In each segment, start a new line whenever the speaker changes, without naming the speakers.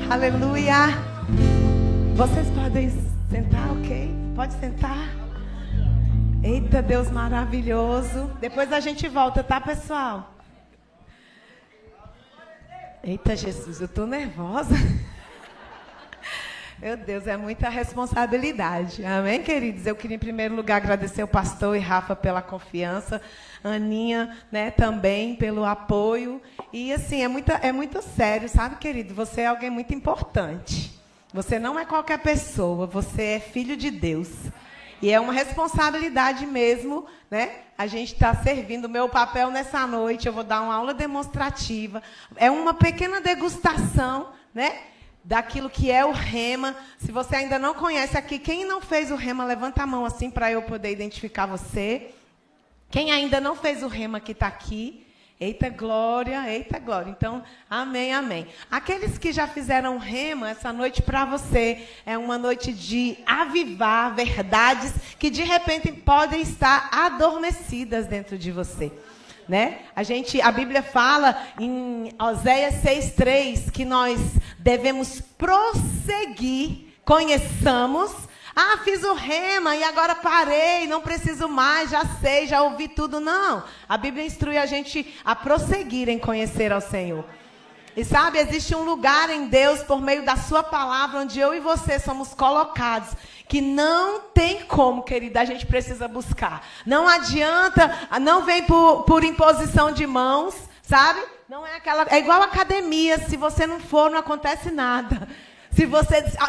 Aleluia. Vocês podem sentar, ok? Pode sentar. Eita, Deus maravilhoso. Depois a gente volta, tá, pessoal? Eita, Jesus, eu tô nervosa. Meu Deus, é muita responsabilidade. Amém, queridos? Eu queria, em primeiro lugar, agradecer o pastor e Rafa pela confiança. Aninha, né, também pelo apoio. E, assim, é muito sério, sabe, querido? Você é alguém muito importante. Você não é qualquer pessoa. Você é filho de Deus. E é uma responsabilidade mesmo, né? A gente está servindo. O meu papel nessa noite, eu vou dar uma aula demonstrativa. É uma pequena degustação, né? Daquilo que é o rema. Se você ainda não conhece aqui, quem não fez o rema, levanta a mão assim para eu poder identificar você. Quem ainda não fez o rema que está aqui, eita glória, eita glória. Então, amém, amém. Aqueles que já fizeram o rema, essa noite para você é uma noite de avivar verdades que de repente podem estar adormecidas dentro de você. Né? A Bíblia fala em Oséias 6:3 que nós devemos prosseguir, conheçamos. Fiz o rema e agora parei, não preciso mais, já sei, já ouvi tudo. Não, a Bíblia instrui a gente a prosseguir em conhecer ao Senhor. E sabe, existe um lugar em Deus, por meio da sua palavra, onde eu e você somos colocados, que não tem como, querida, a gente precisa buscar. Não adianta, não vem por imposição de mãos, sabe? Não é é igual academia, se você não for, não acontece nada.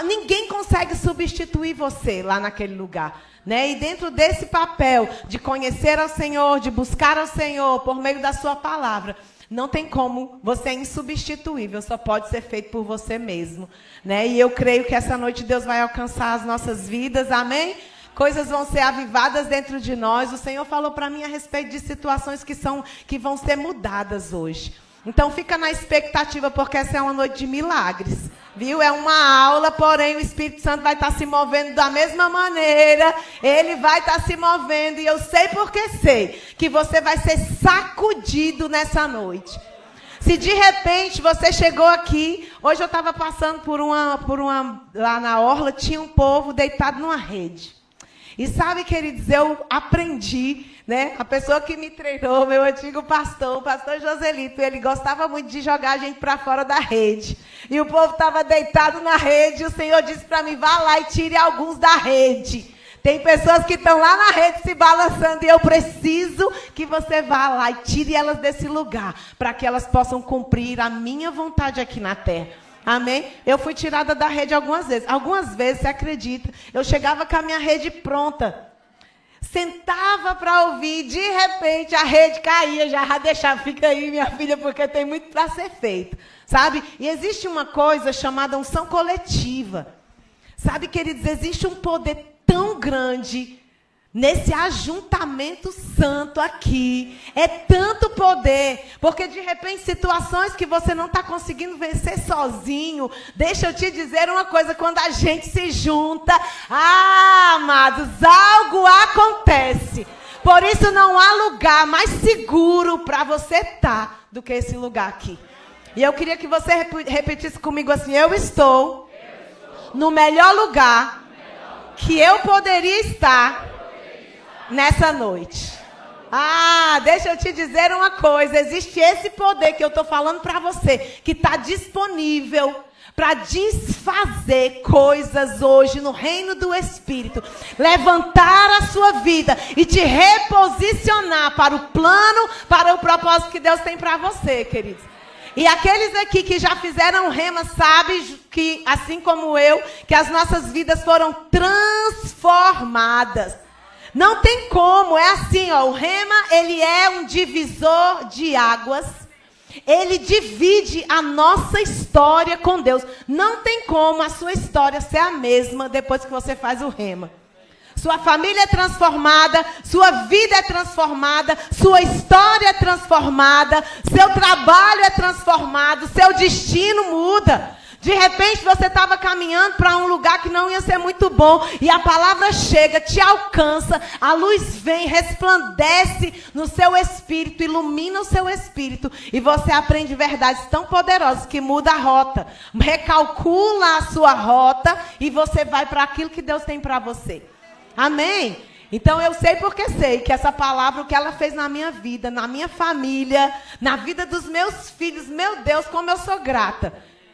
Ninguém consegue substituir você lá naquele lugar. Né? E dentro desse papel de conhecer ao Senhor, de buscar ao Senhor, por meio da sua palavra, não tem como, você é insubstituível, só pode ser feito por você mesmo. Né? E eu creio que essa noite Deus vai alcançar as nossas vidas, amém? Coisas vão ser avivadas dentro de nós. O Senhor falou para mim a respeito de situações que vão ser mudadas hoje. Então fica na expectativa, porque essa é uma noite de milagres. Viu? É uma aula, porém o Espírito Santo vai estar se movendo da mesma maneira. Ele vai estar se movendo. E eu sei porque sei que você vai ser sacudido nessa noite. Se de repente você chegou aqui, hoje eu estava passando por uma lá na orla, tinha um povo deitado numa rede. E sabe, queridos, eu aprendi, né? A pessoa que me treinou, meu antigo pastor, o pastor Joselito, ele gostava muito de jogar a gente para fora da rede. E o povo estava deitado na rede, e o Senhor disse para mim, vá lá e tire alguns da rede. Tem pessoas que estão lá na rede se balançando, e eu preciso que você vá lá e tire elas desse lugar, para que elas possam cumprir a minha vontade aqui na terra. Amém? Eu fui tirada da rede algumas vezes. Algumas vezes, você acredita, eu chegava com a minha rede pronta. Sentava para ouvir, de repente a rede caía, já deixava, fica aí minha filha, porque tem muito para ser feito. Sabe? E existe uma coisa chamada unção coletiva. Sabe, queridos, existe um poder tão grande nesse ajuntamento santo aqui. É tanto poder, porque de repente situações que você não está conseguindo vencer sozinho. Deixa eu te dizer uma coisa, quando a gente se junta, amados, algo acontece. Por isso não há lugar mais seguro para você estar do que esse lugar aqui. E eu queria que você repetisse comigo assim, eu estou no melhor lugar que eu poderia estar nessa noite. Deixa eu te dizer uma coisa. Existe esse poder que eu estou falando para você, que está disponível para desfazer coisas hoje no reino do Espírito. Levantar a sua vida e te reposicionar para o plano, para o propósito que Deus tem para você, queridos. E aqueles aqui que já fizeram rema, sabem que, assim como eu, que as nossas vidas foram transformadas. Não tem como, é assim, ó, o rema, ele é um divisor de águas. Ele divide a nossa história com Deus. Não tem como a sua história ser a mesma depois que você faz o rema. Sua família é transformada, sua vida é transformada, sua história é transformada, seu trabalho é transformado, seu destino muda. De repente você estava caminhando para um lugar que não ia ser muito bom. E a palavra chega, te alcança. A luz vem, resplandece no seu espírito, ilumina o seu espírito. E você aprende verdades tão poderosas que muda a rota. Recalcula a sua rota e você vai para aquilo que Deus tem para você. Amém? Então eu sei porque sei que essa palavra, o que ela fez na minha vida, na minha família, na vida dos meus filhos, meu Deus, como eu sou grata.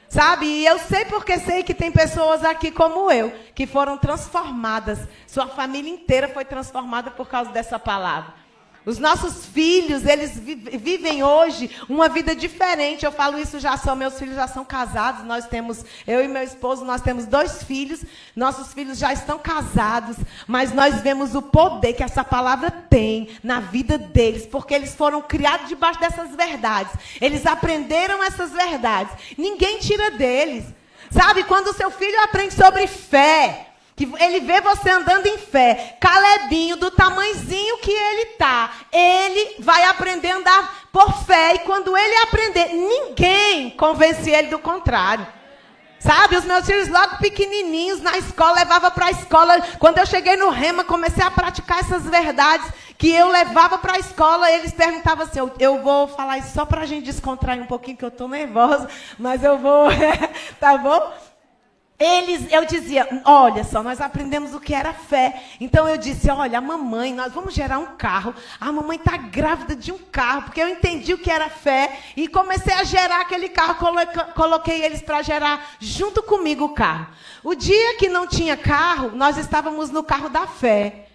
Sabe? E eu sei porque sei que tem pessoas aqui como eu, que foram transformadas. Sua família inteira foi transformada por causa dessa palavra. Os nossos filhos, eles vivem hoje uma vida diferente. Eu falo isso, meus filhos já são casados. Nós temos, eu e meu esposo, nós temos 2 filhos. Nossos filhos já estão casados. Mas nós vemos o poder que essa palavra tem na vida deles. Porque eles foram criados debaixo dessas verdades. Eles aprenderam essas verdades. Ninguém tira deles. Sabe, quando o seu filho aprende sobre fé, que ele vê você andando em fé, Calebinho, do tamanhozinho que ele tá, ele vai aprender a andar por fé. E quando ele aprender, ninguém convence ele do contrário. Sabe, os meus filhos logo pequenininhos, na escola, levava para a escola. Quando eu cheguei no Rema, comecei a praticar essas verdades que eu levava para a escola. Eles perguntavam assim, eu vou falar isso só para a gente descontrair um pouquinho, que eu estou nervosa, mas eu vou, tá bom? Eu dizia, olha só, nós aprendemos o que era fé. Então eu disse, olha, a mamãe, nós vamos gerar um carro. A mamãe está grávida de um carro, porque eu entendi o que era fé. E comecei a gerar aquele carro, coloquei eles para gerar junto comigo o carro. O dia que não tinha carro, nós estávamos no carro da fé.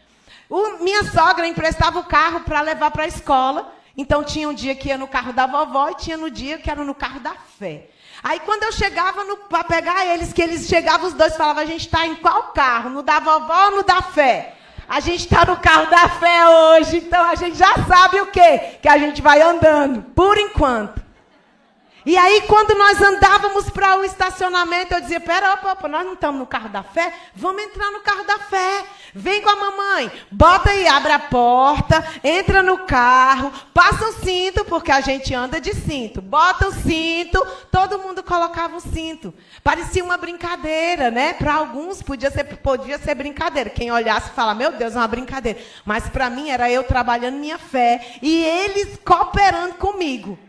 Minha sogra emprestava o carro para levar para a escola. Então tinha um dia que ia no carro da vovó e tinha no dia que era no carro da fé. Aí quando eu chegava para pegar eles, que eles chegavam os dois, falavam, a gente está em qual carro? No da vovó ou no da fé? A gente está no carro da fé hoje, então a gente já sabe o quê? Que a gente vai andando, por enquanto. E aí quando nós andávamos para o estacionamento, eu dizia, pera, opa, nós não estamos no carro da fé? Vamos entrar no carro da fé. Vem com a mamãe, bota aí, abre a porta, entra no carro, passa o cinto, porque a gente anda de cinto. Bota o cinto, todo mundo colocava o cinto. Parecia uma brincadeira, né? Para alguns podia ser brincadeira. Quem olhasse fala, meu Deus, é uma brincadeira. Mas para mim era eu trabalhando minha fé e eles cooperando comigo.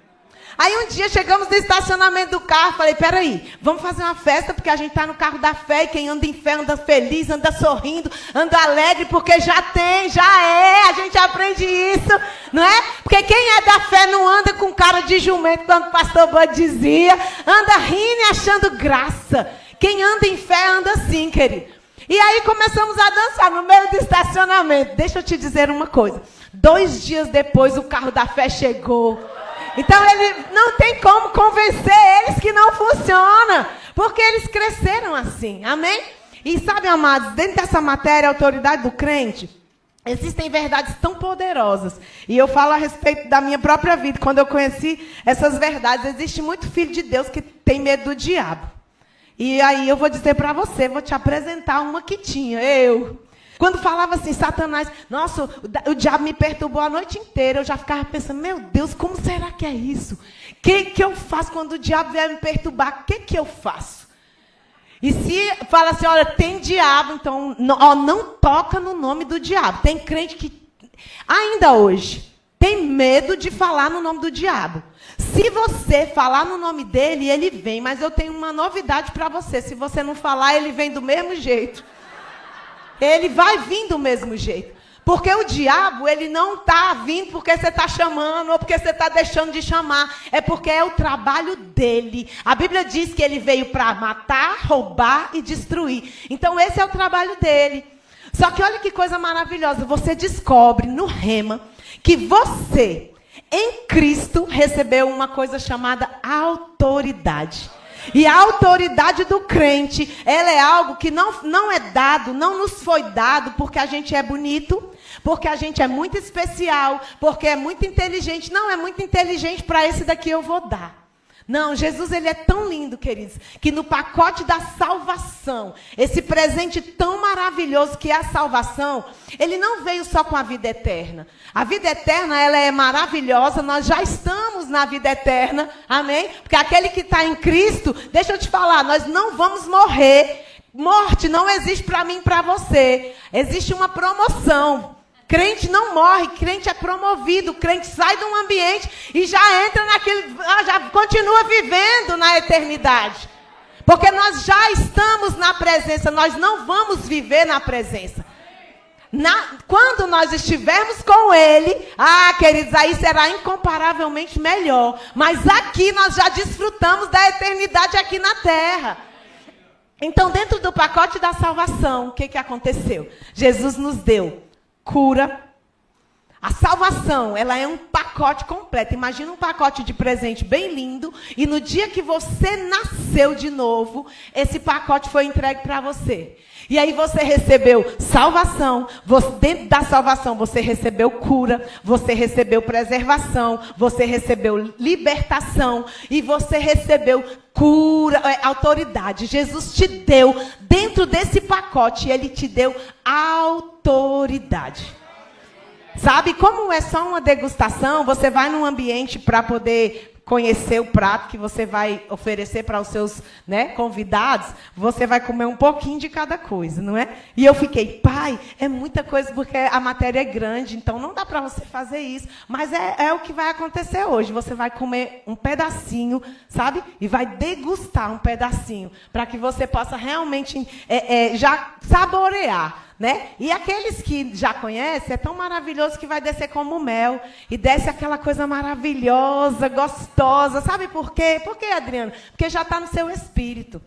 Aí um dia chegamos no estacionamento do carro, falei, peraí, vamos fazer uma festa, porque a gente está no carro da fé, e quem anda em fé anda feliz, anda sorrindo, anda alegre, porque já é, a gente aprende isso, não é? Porque quem é da fé não anda com cara de jumento, quando o pastor Bud dizia, anda rindo e achando graça. Quem anda em fé anda assim, querido. E aí começamos a dançar no meio do estacionamento. Deixa eu te dizer uma coisa, 2 dias depois o carro da fé chegou. Então, ele não tem como convencer eles que não funciona, porque eles cresceram assim, amém? E sabe, amados, dentro dessa matéria, a autoridade do crente, existem verdades tão poderosas. E eu falo a respeito da minha própria vida, quando eu conheci essas verdades, existe muito filho de Deus que tem medo do diabo. E aí eu vou dizer para você, vou te apresentar uma que tinha, Quando falava assim, Satanás, nossa, o diabo me perturbou a noite inteira, eu já ficava pensando, meu Deus, como será que é isso? O que eu faço quando o diabo vier me perturbar? O que eu faço? E se fala assim, olha, tem diabo, então não toca no nome do diabo. Tem crente que, ainda hoje, tem medo de falar no nome do diabo. Se você falar no nome dele, ele vem, mas eu tenho uma novidade para você, se você não falar, ele vem do mesmo jeito. Ele vai vir do mesmo jeito. Porque o diabo, ele não está vindo porque você está chamando ou porque você está deixando de chamar. É porque é o trabalho dele. A Bíblia diz que ele veio para matar, roubar e destruir. Então esse é o trabalho dele. Só que olha que coisa maravilhosa. Você descobre no Rema que você, em Cristo, recebeu uma coisa chamada autoridade. E a autoridade do crente, ela é algo que não é dado, não nos foi dado porque a gente é bonito, porque a gente é muito especial, porque é muito inteligente. Não é muito inteligente para esse daqui eu vou dar. Não, Jesus ele é tão lindo, queridos, que no pacote da salvação, esse presente tão maravilhoso que é a salvação, ele não veio só com a vida eterna. A vida eterna, ela é maravilhosa, nós já estamos na vida eterna, amém? Porque aquele que está em Cristo, deixa eu te falar, nós não vamos morrer. Morte não existe para mim e para você. Existe uma promoção. Crente não morre, crente é promovido, crente sai de um ambiente e já entra naquele, já continua vivendo na eternidade. Porque nós já estamos na presença, nós não vamos viver na presença. Quando nós estivermos com Ele, queridos, aí será incomparavelmente melhor. Mas aqui nós já desfrutamos da eternidade aqui na terra. Então, dentro do pacote da salvação, o que aconteceu? Jesus nos deu cura. A salvação, ela é um pacote completo. Imagina um pacote de presente bem lindo. E no dia que você nasceu de novo, esse pacote foi entregue para você. E aí você recebeu salvação. Dentro da salvação, você recebeu cura. Você recebeu preservação. Você recebeu libertação. E você recebeu cura, autoridade. Jesus te deu, dentro desse pacote, Ele te deu autoridade. Sabe, como é só uma degustação, você vai num ambiente para poder conhecer o prato que você vai oferecer para os seus, convidados, você vai comer um pouquinho de cada coisa, não é? E eu fiquei, pai, é muita coisa porque a matéria é grande, então não dá para você fazer isso. Mas é o que vai acontecer hoje. Você vai comer um pedacinho, sabe? E vai degustar um pedacinho, para que você possa realmente já saborear. E aqueles que já conhecem, é tão maravilhoso que vai descer como mel. E desce aquela coisa maravilhosa, gostosa. Sabe por quê? Por quê, Adriana? Porque já está no seu espírito.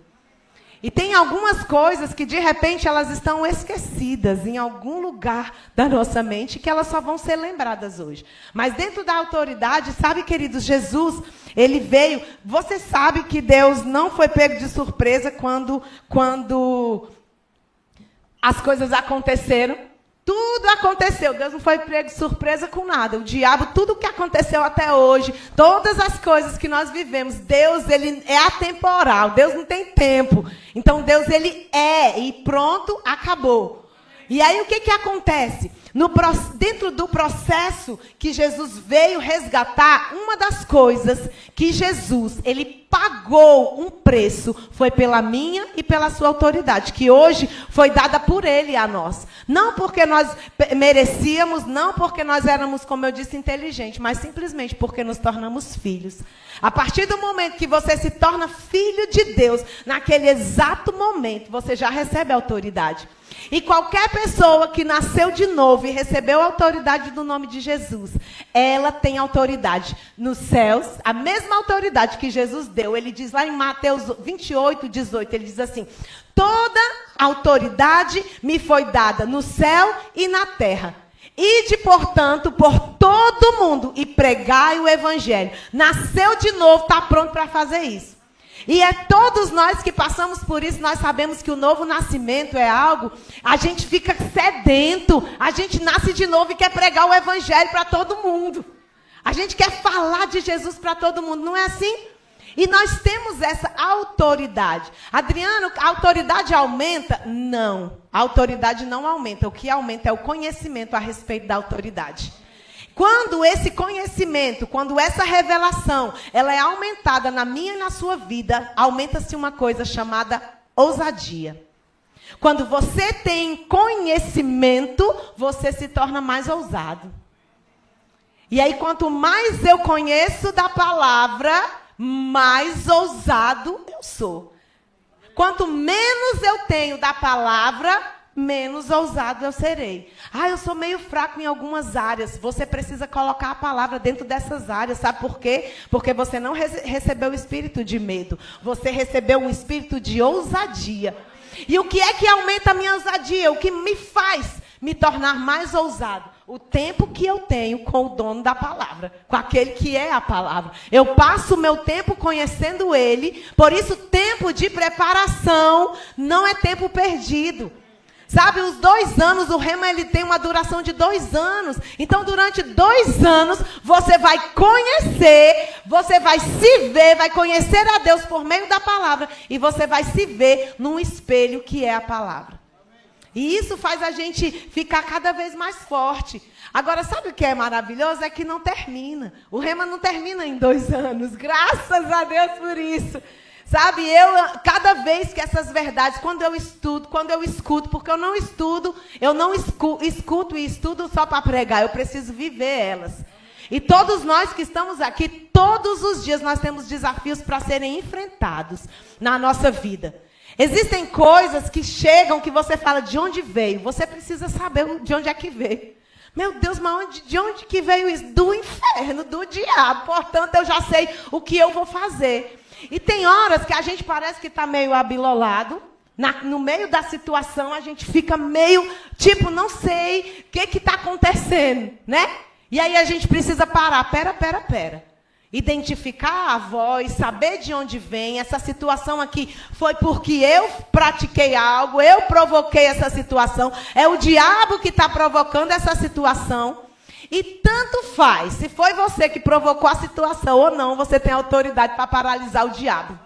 E tem algumas coisas que, de repente, elas estão esquecidas em algum lugar da nossa mente, que elas só vão ser lembradas hoje. Mas dentro da autoridade, sabe, queridos, Jesus, Ele veio... Você sabe que Deus não foi pego de surpresa quando as coisas aconteceram. Tudo aconteceu. Deus não foi pego de surpresa com nada. O diabo, tudo que aconteceu até hoje, todas as coisas que nós vivemos, Deus, Ele é atemporal. Deus não tem tempo. Então, Deus, Ele é. E pronto, acabou. E aí, o que acontece? Dentro do processo que Jesus veio resgatar, uma das coisas que Jesus, Ele pagou um preço, foi pela minha e pela sua autoridade, que hoje foi dada por Ele a nós. Não porque nós merecíamos, não porque nós éramos, como eu disse, inteligentes, mas simplesmente porque nos tornamos filhos. A partir do momento que você se torna filho de Deus, naquele exato momento, você já recebe a autoridade. E qualquer pessoa que nasceu de novo e recebeu a autoridade do nome de Jesus, ela tem autoridade nos céus, a mesma autoridade que Jesus deu. Ele diz lá em Mateus 28, 18, ele diz assim: toda autoridade me foi dada no céu e na terra. Ide, portanto, por todo mundo e pregai o evangelho. Nasceu de novo, está pronto para fazer isso. E é todos nós que passamos por isso, nós sabemos que o novo nascimento é algo, a gente fica sedento, a gente nasce de novo e quer pregar o evangelho para todo mundo. A gente quer falar de Jesus para todo mundo, não é assim? E nós temos essa autoridade. Adriano, a autoridade aumenta? Não, a autoridade não aumenta. O que aumenta é o conhecimento a respeito da autoridade. Quando esse conhecimento, quando essa revelação, ela é aumentada na minha e na sua vida, aumenta-se uma coisa chamada ousadia. Quando você tem conhecimento, você se torna mais ousado. E aí, quanto mais eu conheço da palavra, mais ousado eu sou. Quanto menos eu tenho da palavra, menos ousado eu serei. Eu sou meio fraco em algumas áreas. Você precisa colocar a palavra dentro dessas áreas. Sabe por quê? Porque você não recebeu o espírito de medo. Você recebeu um espírito de ousadia. E o que é que aumenta a minha ousadia? O que me faz me tornar mais ousado? O tempo que eu tenho com o dono da palavra, com aquele que é a palavra. Eu passo o meu tempo conhecendo Ele. Por isso, tempo de preparação não é tempo perdido. Sabe, os 2 anos, o rema ele tem uma duração de 2 anos. Então, durante 2 anos, você vai conhecer, você vai se ver, vai conhecer a Deus por meio da palavra. E você vai se ver num espelho que é a palavra. E isso faz a gente ficar cada vez mais forte. Agora, sabe o que é maravilhoso? É que não termina. O rema não termina em 2 anos. Graças a Deus por isso. Sabe, cada vez que essas verdades, quando eu escuto, porque eu não escuto e estudo só para pregar, eu preciso viver elas. E todos nós que estamos aqui, todos os dias nós temos desafios para serem enfrentados na nossa vida. Existem coisas que chegam que você fala de onde veio, você precisa saber de onde é que veio. Meu Deus, mas de onde que veio isso? Do inferno, do diabo, portanto eu já sei o que eu vou fazer. E tem horas que a gente parece que está meio abilolado. No meio da situação, a gente fica meio, tipo, não sei o que está acontecendo, né? E aí a gente precisa parar. Pera. Identificar a voz, saber de onde vem. Essa situação aqui foi porque eu pratiquei algo, eu provoquei essa situação. É o diabo que está provocando essa situação. E tanto faz, se foi você que provocou a situação ou não, você tem autoridade para paralisar o diabo.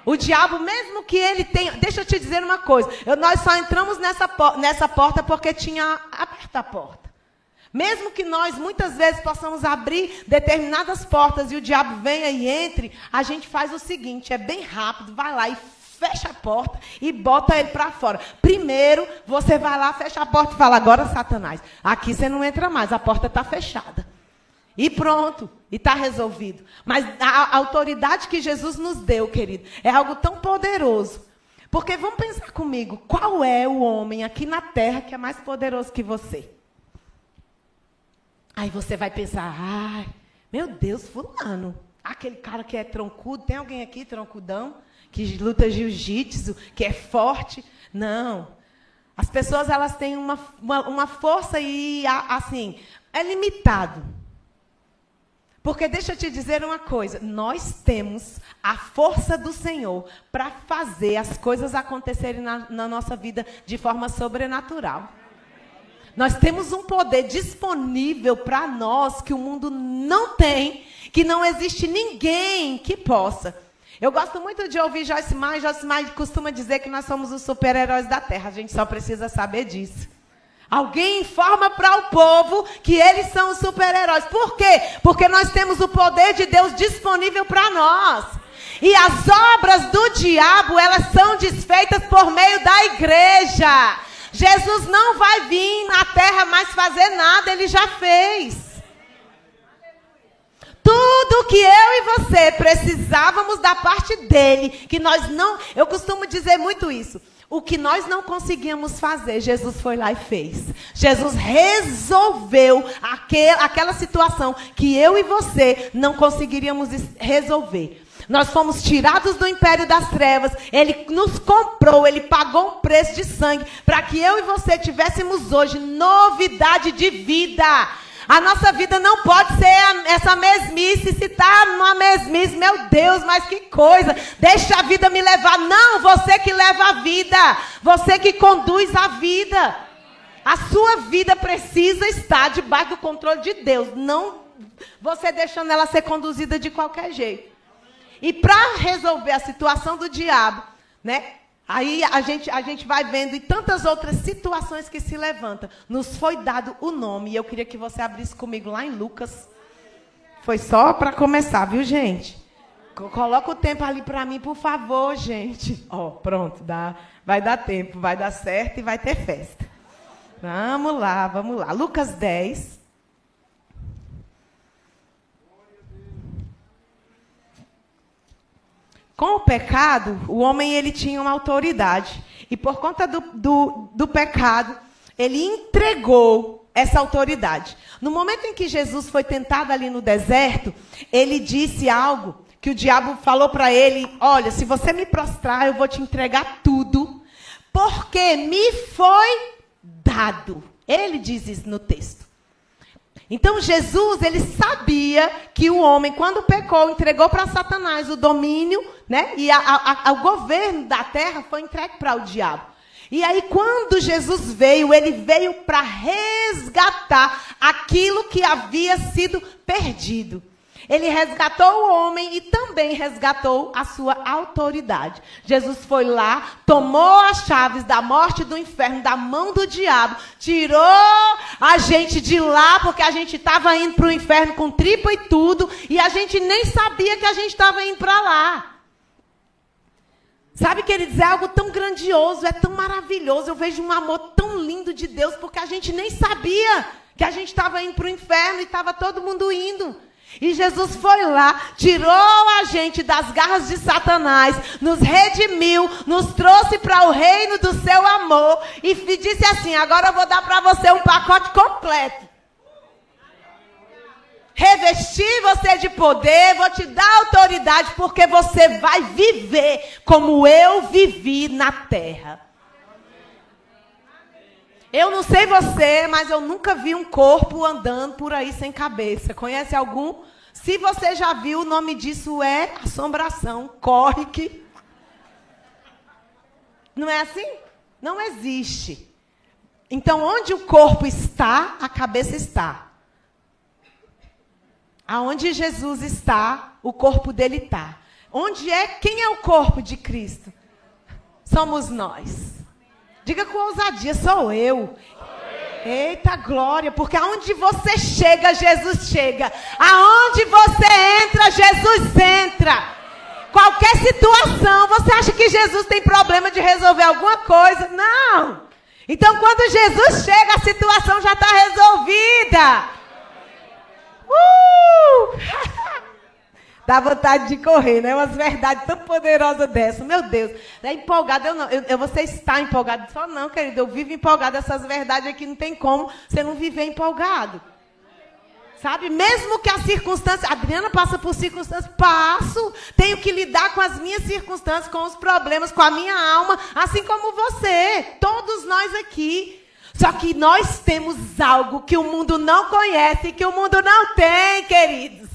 O diabo, mesmo que ele tenha... Deixa eu te dizer uma coisa. Nós só entramos nessa porta porque tinha aberto a porta. Mesmo que nós, muitas vezes, possamos abrir determinadas portas e o diabo venha e entre, a gente faz o seguinte, é bem rápido, vai lá e fecha a porta e bota ele para fora. Primeiro, você vai lá, fecha a porta e fala, agora, Satanás, aqui você não entra mais, a porta está fechada. E pronto, e está resolvido. Mas a autoridade que Jesus nos deu, querido, é algo tão poderoso. Porque vamos pensar comigo, qual é o homem aqui na terra que é mais poderoso que você? Aí você vai pensar, ai, meu Deus, fulano, aquele cara que é troncudo, tem alguém aqui troncudão? Que luta jiu-jitsu, que é forte? Não. As pessoas, elas têm uma força e, assim, é limitado. Porque deixa eu te dizer uma coisa, nós temos a força do Senhor para fazer as coisas acontecerem na nossa vida de forma sobrenatural. Nós temos um poder disponível para nós que o mundo não tem, que não existe ninguém que possa. Eu gosto muito de ouvir Joyce Meyer. Joyce Meyer costuma dizer que nós somos os super-heróis da Terra. A gente só precisa saber disso. Alguém informa para o povo que eles são os super-heróis. Por quê? Porque nós temos o poder de Deus disponível para nós. E as obras do diabo, elas são desfeitas por meio da igreja. Jesus não vai vir na terra mais fazer nada, ele já fez. Tudo que eu e você precisávamos da parte dele, que nós não... Eu costumo dizer muito isso. O que nós não conseguíamos fazer, Jesus foi lá e fez. Jesus resolveu aquela situação que eu e você não conseguiríamos resolver. Nós fomos tirados do império das trevas. Ele nos comprou, ele pagou um preço de sangue para que eu e você tivéssemos hoje novidade de vida. A nossa vida não pode ser essa mesmice. Se está numa mesmice, meu Deus, mas que coisa. Deixa a vida me levar. Não, você que leva a vida. Você que conduz a vida. A sua vida precisa estar debaixo do controle de Deus. Não você deixando ela ser conduzida de qualquer jeito. E para resolver a situação do diabo, né? Aí a gente vai vendo e tantas outras situações que se levantam. Nos foi dado o nome. E eu queria que você abrisse comigo lá em Lucas. Foi só para começar, viu, gente? Coloca o tempo ali para mim, por favor, gente. Ó, pronto, vai dar tempo, vai dar certo e vai ter festa. Vamos lá. Lucas 10. Com o pecado, o homem ele tinha uma autoridade. E por conta do pecado, ele entregou essa autoridade. No momento em que Jesus foi tentado ali no deserto, ele disse algo que o diabo falou para ele, olha, se você me prostrar, eu vou te entregar tudo, porque me foi dado. Ele diz isso no texto. Então, Jesus, ele sabia que o homem, quando pecou, entregou para Satanás o domínio, né? E o governo da terra foi entregue para o diabo. E aí, quando Jesus veio, ele veio para resgatar aquilo que havia sido perdido. Ele resgatou o homem e também resgatou a sua autoridade. Jesus foi lá, tomou as chaves da morte e do inferno da mão do diabo, tirou a gente de lá, porque a gente estava indo para o inferno com tripa e tudo, e a gente nem sabia que a gente estava indo para lá. Sabe, queridos, é algo tão grandioso, é tão maravilhoso. Eu vejo um amor tão lindo de Deus, porque a gente nem sabia que a gente estava indo para o inferno e estava todo mundo indo. E Jesus foi lá, tirou a gente das garras de Satanás, nos redimiu, nos trouxe para o reino do seu amor e disse assim: agora eu vou dar para você um pacote completo. Revestir você de poder, vou te dar autoridade, porque você vai viver como eu vivi na terra. Eu não sei você, mas eu nunca vi um corpo andando por aí sem cabeça. Conhece algum? Se você já viu, o nome disso é assombração. Corre que... Não é assim? Não existe. Então, onde o corpo está, a cabeça está. Aonde Jesus está, o corpo dele está. Quem é o corpo de Cristo? Somos nós. Diga com ousadia, sou eu. Eita glória, porque aonde você chega, Jesus chega. Aonde você entra, Jesus entra. Qualquer situação, você acha que Jesus tem problema de resolver alguma coisa? Não. Então, quando Jesus chega, a situação já está resolvida. Dá vontade de correr, né? Umas verdades tão poderosas dessas. Meu Deus. É empolgado, você está empolgado. Só não, querido. Eu vivo empolgado. Essas verdades aqui não tem como você não viver empolgado. Sabe? Mesmo que a circunstância... Adriana passa por circunstâncias. Passo. Tenho que lidar com as minhas circunstâncias, com os problemas, com a minha alma. Assim como você. Todos nós aqui. Só que nós temos algo que o mundo não conhece, que o mundo não tem, queridos.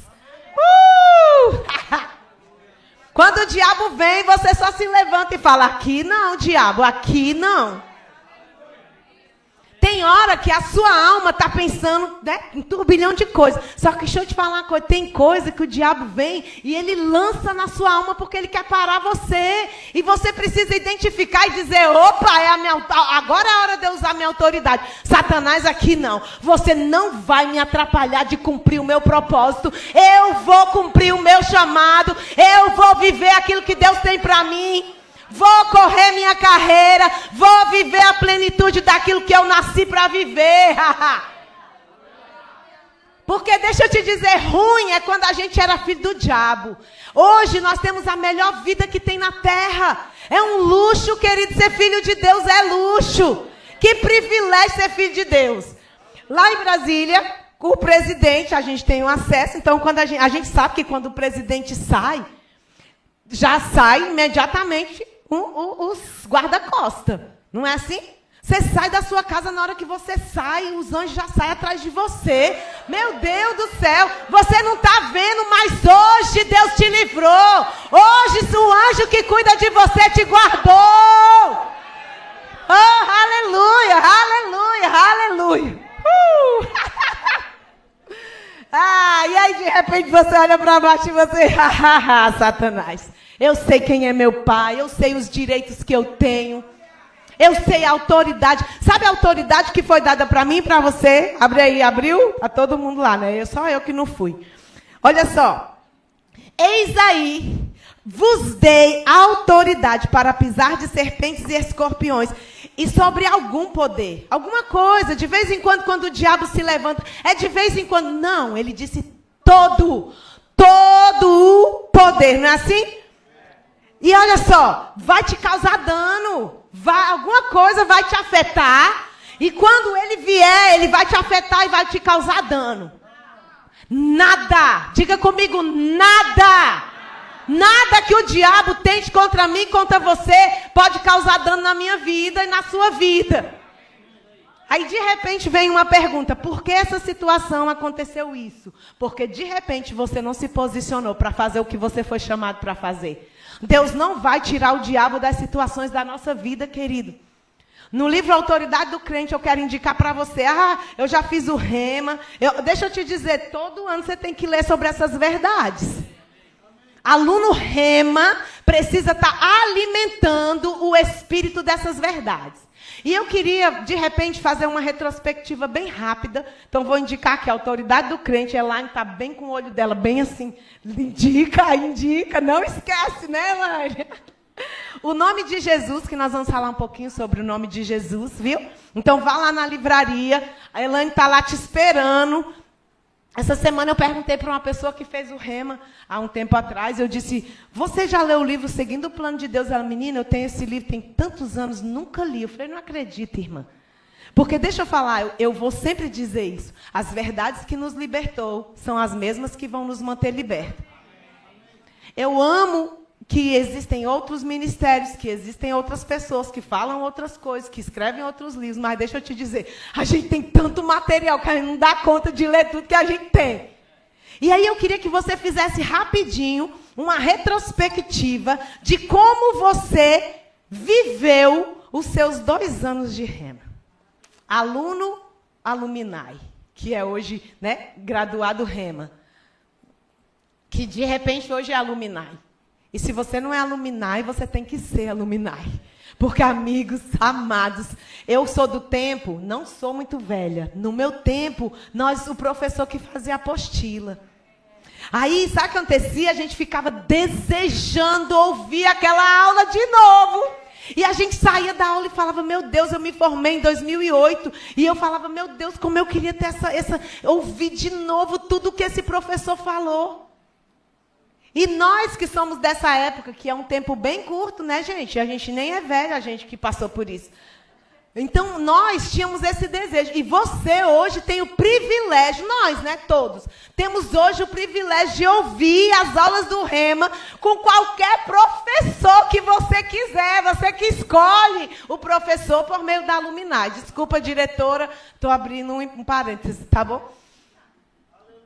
Quando o diabo vem, você só se levanta e fala: aqui não, diabo, aqui não. Tem hora que a sua alma está pensando, né, em turbilhão de coisas. Só que deixa eu te falar uma coisa. Tem coisa que o diabo vem e ele lança na sua alma porque ele quer parar você. E você precisa identificar e dizer: opa, agora é a hora de eu usar minha autoridade. Satanás, aqui não. Você não vai me atrapalhar de cumprir o meu propósito. Eu vou cumprir o meu chamado. Eu vou viver aquilo que Deus tem para mim. Vou correr minha carreira, vou viver a plenitude daquilo que eu nasci para viver. Porque deixa eu te dizer, ruim é quando a gente era filho do diabo. Hoje nós temos a melhor vida que tem na terra. É um luxo, querido, ser filho de Deus é luxo. Que privilégio ser filho de Deus. Lá em Brasília, o presidente, a gente tem um acesso. Então, quando a gente sabe que quando o presidente sai, já sai imediatamente os guarda-costa. Não é assim? Você sai da sua casa, na hora que você sai, os anjos já saem atrás de você. Meu Deus do céu, você não está vendo, mas hoje Deus te livrou. Hoje o anjo que cuida de você te guardou. Oh, aleluia, aleluia, aleluia. E aí de repente você olha para baixo e você, Satanás. Eu sei quem é meu pai, eu sei os direitos que eu tenho. Eu sei a autoridade. Sabe a autoridade que foi dada para mim e para você? Abre aí, abriu? Tá todo mundo lá, né? Só eu que não fui. Olha só. Eis aí, vos dei autoridade para pisar de serpentes e escorpiões. E sobre algum poder. Alguma coisa. De vez em quando o diabo se levanta. É de vez em quando. Não, ele disse todo o poder. Não é assim? E olha só, vai te causar dano. Alguma coisa vai te afetar. E quando ele vier, ele vai te afetar e vai te causar dano. Nada. Diga comigo, nada. Nada que o diabo tente contra mim, contra você, pode causar dano na minha vida e na sua vida. Aí de repente vem uma pergunta: por que essa situação aconteceu isso? Porque de repente você não se posicionou para fazer o que você foi chamado para fazer. Deus não vai tirar o diabo das situações da nossa vida, querido. No livro Autoridade do Crente, eu quero indicar para você. Eu já fiz o rema. Deixa eu te dizer, todo ano você tem que ler sobre essas verdades. Aluno rema precisa estar alimentando o espírito dessas verdades. E eu queria, de repente, fazer uma retrospectiva bem rápida. Então, vou indicar que a Autoridade do Crente, a Elaine está bem com o olho dela, bem assim. Indica, não esquece, né, Elaine? O nome de Jesus, que nós vamos falar um pouquinho sobre o nome de Jesus, viu? Então, vá lá na livraria, a Elaine está lá te esperando. Essa semana eu perguntei para uma pessoa que fez o rema há um tempo atrás, eu disse, você já leu o livro Seguindo o Plano de Deus? Ela, menina, eu tenho esse livro, tem tantos anos, nunca li. Eu falei, não acredito, irmã. Porque, deixa eu falar, eu vou sempre dizer isso, as verdades que nos libertou são as mesmas que vão nos manter libertos. Eu amo que existem outros ministérios, que existem outras pessoas que falam outras coisas, que escrevem outros livros, mas deixa eu te dizer, a gente tem tanto material que a gente não dá conta de ler tudo que a gente tem. E aí eu queria que você fizesse rapidinho uma retrospectiva de como você viveu os seus 2 anos de rema. Aluno Aluminai, que é hoje, né, graduado rema, que de repente hoje é Aluminai. E se você não é Aluminai, você tem que ser Aluminai. Porque, amigos, amados, eu sou do tempo, não sou muito velha. No meu tempo, o professor que fazia apostila. Aí, sabe o que acontecia? A gente ficava desejando ouvir aquela aula de novo. E a gente saía da aula e falava, meu Deus, eu me formei em 2008. E eu falava, meu Deus, como eu queria ter ouvir de novo tudo que esse professor falou. E nós que somos dessa época, que é um tempo bem curto, né, gente? A gente nem é velho, a gente que passou por isso. Então, nós tínhamos esse desejo. E você hoje tem o privilégio, nós, né, todos, temos hoje o privilégio de ouvir as aulas do rema com qualquer professor que você quiser. Você que escolhe o professor por meio da Aluminai. Desculpa, diretora, estou abrindo um parêntese, tá bom?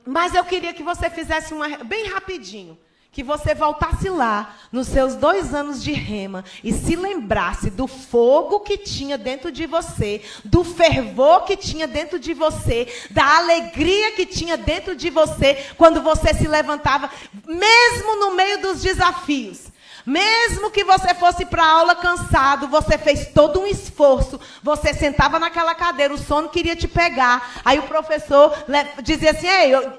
Mas eu queria que você fizesse bem rapidinho. Que você voltasse lá, nos seus 2 anos de rema, e se lembrasse do fogo que tinha dentro de você, do fervor que tinha dentro de você, da alegria que tinha dentro de você, quando você se levantava, mesmo no meio dos desafios. Mesmo que você fosse para a aula cansado, você fez todo um esforço, você sentava naquela cadeira, o sono queria te pegar, aí o professor dizia assim,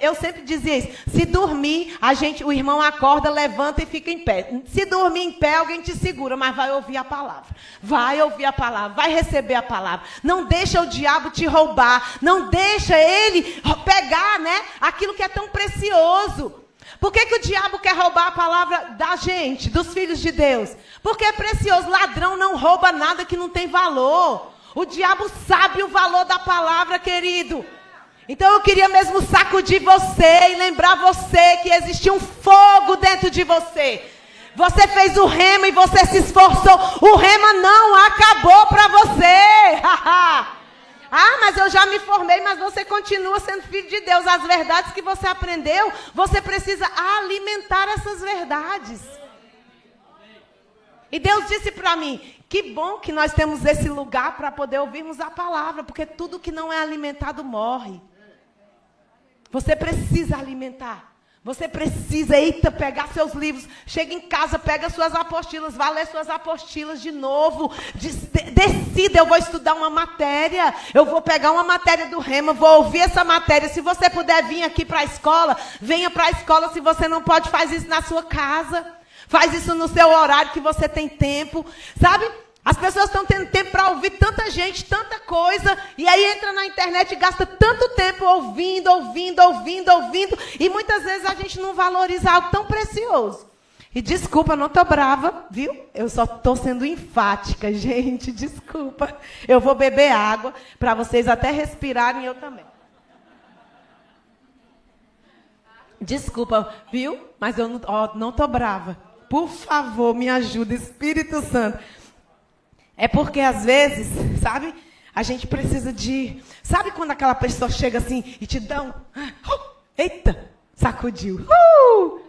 eu sempre dizia isso, se dormir, o irmão acorda, levanta e fica em pé. Se dormir em pé, alguém te segura, mas vai ouvir a palavra, vai receber a palavra. Não deixa o diabo te roubar, não deixa ele pegar, né, aquilo que é tão precioso. Por que o diabo quer roubar a palavra da gente, dos filhos de Deus? Porque é precioso. Ladrão não rouba nada que não tem valor. O diabo sabe o valor da palavra, querido. Então eu queria mesmo sacudir você e lembrar você que existe um fogo dentro de você. Você fez o rema e você se esforçou. O rema não acabou para você. Mas eu já me formei, mas você continua sendo filho de Deus. As verdades que você aprendeu, você precisa alimentar essas verdades. E Deus disse para mim, que bom que nós temos esse lugar para poder ouvirmos a palavra, porque tudo que não é alimentado morre. Você precisa alimentar. Você precisa, pegar seus livros, chega em casa, pega suas apostilas, vá ler suas apostilas de novo, decida, eu vou estudar uma matéria, eu vou pegar uma matéria do rema, vou ouvir essa matéria. Se você puder vir aqui para a escola, venha para a escola. Se você não pode, faz isso na sua casa, faz isso no seu horário que você tem tempo, sabe? As pessoas estão tendo tempo para ouvir tanta gente, tanta coisa, e aí entra na internet e gasta tanto tempo ouvindo, e muitas vezes a gente não valoriza algo tão precioso. E desculpa, não estou brava, viu? Eu só estou sendo enfática, gente, desculpa. Eu vou beber água para vocês até respirarem, eu também. Desculpa, viu? Mas eu não estou brava. Por favor, me ajuda, Espírito Santo. É porque, às vezes, sabe, a gente precisa de... Sabe quando aquela pessoa chega assim e te dá um... Eita, sacudiu.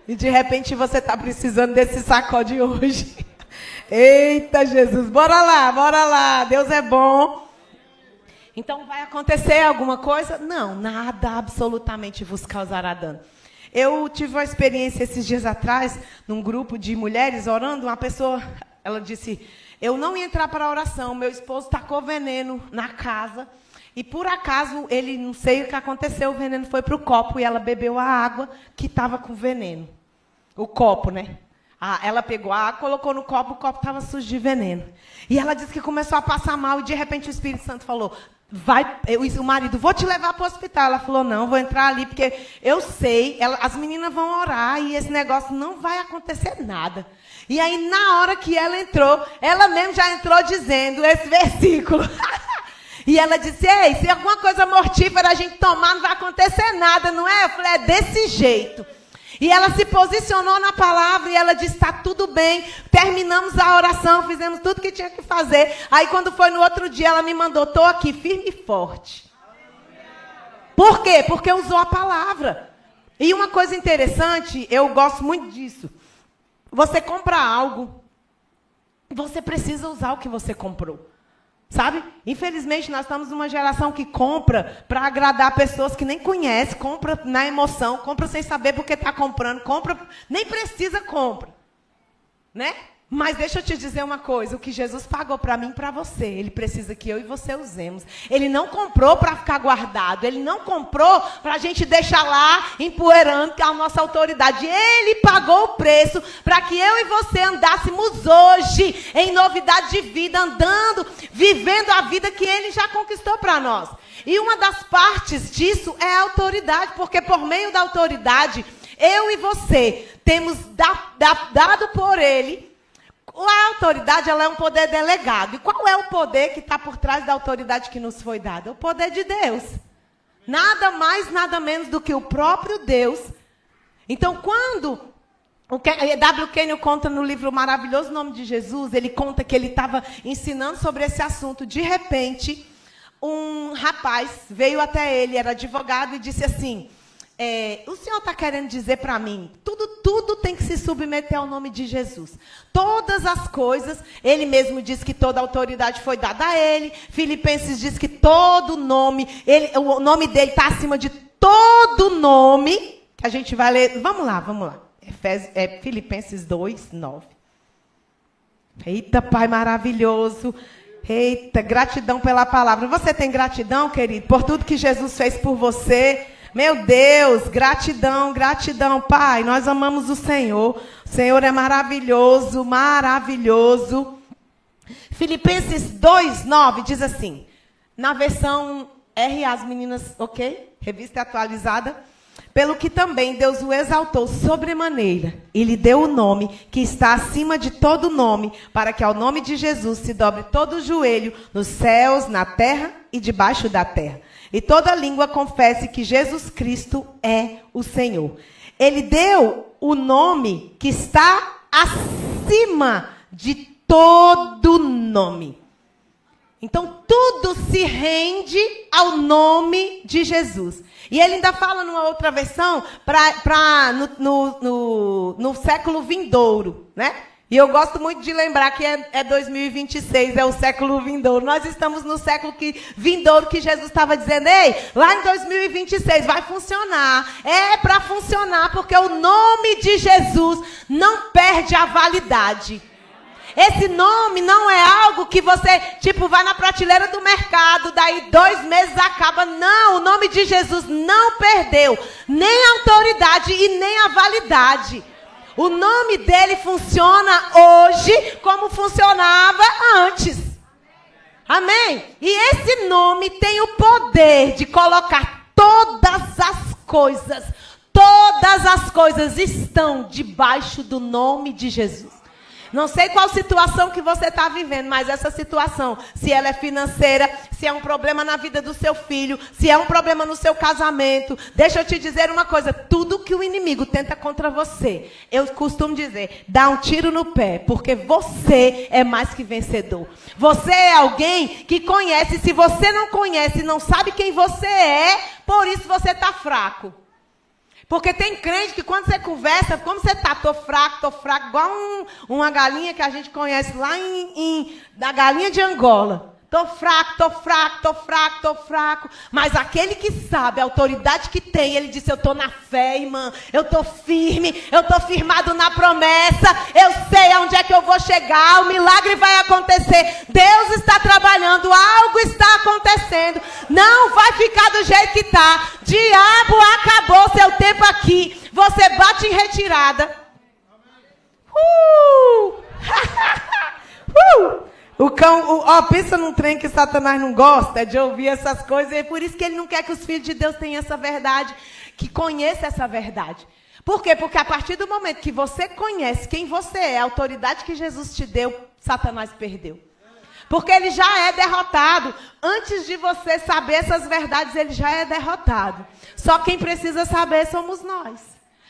E de repente você está precisando desse sacode hoje. Eita, Jesus, bora lá, Deus é bom. Então, vai acontecer alguma coisa? Não, nada absolutamente vos causará dano. Eu tive uma experiência esses dias atrás, num grupo de mulheres orando, uma pessoa, ela disse, eu não ia entrar para a oração, meu esposo tacou veneno na casa, e por acaso, ele, não sei o que aconteceu, o veneno foi para o copo, e ela bebeu a água que estava com veneno. O copo, né? Ela pegou a água, colocou no copo, o copo estava sujo de veneno. E ela disse que começou a passar mal, e de repente o Espírito Santo falou, o marido, vou te levar para o hospital. Ela falou, não, vou entrar ali, porque eu sei, as meninas vão orar, e esse negócio não vai acontecer nada. E aí, na hora que ela entrou, ela mesmo já entrou dizendo esse versículo. E ela disse, ei, se alguma coisa mortífera a gente tomar, não vai acontecer nada, não é? Eu falei, é desse jeito. E ela se posicionou na palavra e ela disse, está tudo bem. Terminamos a oração, fizemos tudo que tinha que fazer. Aí quando foi no outro dia, ela me mandou, estou aqui firme e forte. Por quê? Porque usou a palavra. E uma coisa interessante, eu gosto muito disso. Você compra algo, você precisa usar o que você comprou. Sabe? Infelizmente, nós estamos numa geração que compra para agradar pessoas que nem conhece, compra na emoção, compra sem saber porque está comprando, compra, nem precisa, compra. Né? Mas deixa eu te dizer uma coisa, o que Jesus pagou para mim e para você, ele precisa que eu e você usemos. Ele não comprou para ficar guardado, ele não comprou para a gente deixar lá empoeirando a nossa autoridade. Ele pagou o preço para que eu e você andássemos hoje em novidade de vida, andando, vivendo a vida que ele já conquistou para nós. E uma das partes disso é a autoridade, porque por meio da autoridade, eu e você temos dado por ele. A autoridade, ela é um poder delegado. E qual é o poder que está por trás da autoridade que nos foi dada? O poder de Deus. Nada mais, nada menos do que o próprio Deus. Então, quando W. Kenyon conta no livro maravilhoso Nome de Jesus, ele conta que ele estava ensinando sobre esse assunto. De repente, um rapaz veio até ele, era advogado, e disse assim, o senhor está querendo dizer para mim, tudo tem que se submeter ao nome de Jesus. Todas as coisas, ele mesmo diz que toda a autoridade foi dada a ele. Filipenses diz que todo nome, o nome dele está acima de todo nome. Que a gente vai ler, vamos lá. Filipenses 2, 9. Eita, Pai maravilhoso. Eita, gratidão pela palavra. Você tem gratidão, querido, por tudo que Jesus fez por você? Meu Deus, gratidão, Pai, nós amamos o Senhor é maravilhoso, maravilhoso. Filipenses 2:9 diz assim, na versão R, as meninas, ok? Revista atualizada. Pelo que também Deus o exaltou sobremaneira e lhe deu o nome que está acima de todo nome, para que ao nome de Jesus se dobre todo o joelho nos céus, na terra e debaixo da terra. E toda língua confesse que Jesus Cristo é o Senhor. Ele deu o nome que está acima de todo nome. Então, tudo se rende ao nome de Jesus. E ele ainda fala numa outra versão, no século vindouro, né? E eu gosto muito de lembrar que é 2026, é o século vindouro. Nós estamos no século vindouro que Jesus estava dizendo, ei, lá em 2026 vai funcionar. É para funcionar, porque o nome de Jesus não perde a validade. Esse nome não é algo que você, vai na prateleira do mercado, daí 2 meses acaba. Não, o nome de Jesus não perdeu nem a autoridade e nem a validade. O nome dele funciona hoje como funcionava antes. Amém? E esse nome tem o poder de colocar todas as coisas estão debaixo do nome de Jesus. Não sei qual situação que você está vivendo, mas essa situação, se ela é financeira, se é um problema na vida do seu filho, se é um problema no seu casamento, deixa eu te dizer uma coisa, tudo que o inimigo tenta contra você, eu costumo dizer, dá um tiro no pé, porque você é mais que vencedor. Você é alguém que conhece, se você não conhece, não sabe quem você é, por isso você está fraco. Porque tem crente que quando você conversa, como você tá? Tô fraco, igual uma galinha que a gente conhece lá da galinha de Angola. Tô fraco. Mas aquele que sabe a autoridade que tem, ele disse, eu tô na fé, irmã. Eu tô firme, eu tô firmado na promessa. Eu sei aonde é que eu vou chegar. O milagre vai acontecer. Deus está trabalhando, algo está acontecendo. Não vai ficar do jeito que tá. Diabo, acabou seu tempo aqui. Você bate em retirada. O cão, pensa num trem que Satanás não gosta de ouvir essas coisas. E é por isso que ele não quer que os filhos de Deus tenham essa verdade, que conheçam essa verdade. Por quê? Porque a partir do momento que você conhece quem você é, a autoridade que Jesus te deu, Satanás perdeu. Porque ele já é derrotado. Antes de você saber essas verdades, ele já é derrotado. Só quem precisa saber somos nós.